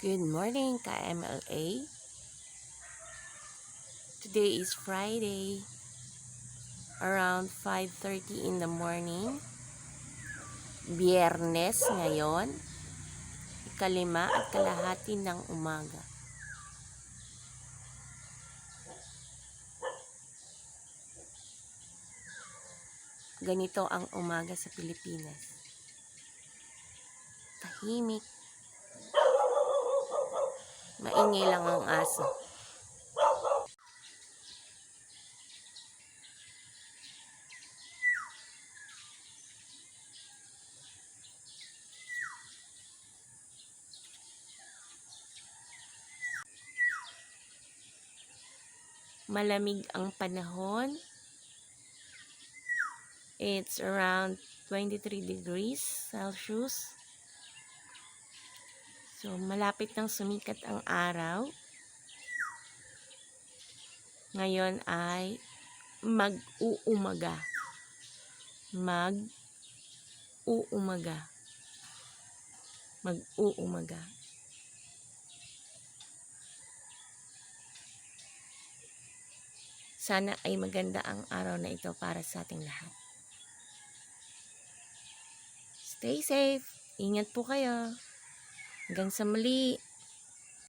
Good morning, ka-MLA. Today is Friday, around 5:30 in the morning. Biyernes ngayon, ikalima at kalahati ng umaga. Ganito ang umaga sa Pilipinas. Tahimik. Maingay lang ang aso. Malamig ang panahon. It's around 23 degrees Celsius. So, malapit nang sumikat ang araw. Ngayon ay mag-uumaga. Mag-uumaga. Mag-uumaga. Sana ay maganda ang araw na ito para sa ating lahat. Stay safe. Ingat po kayo. Hanggang sa muli.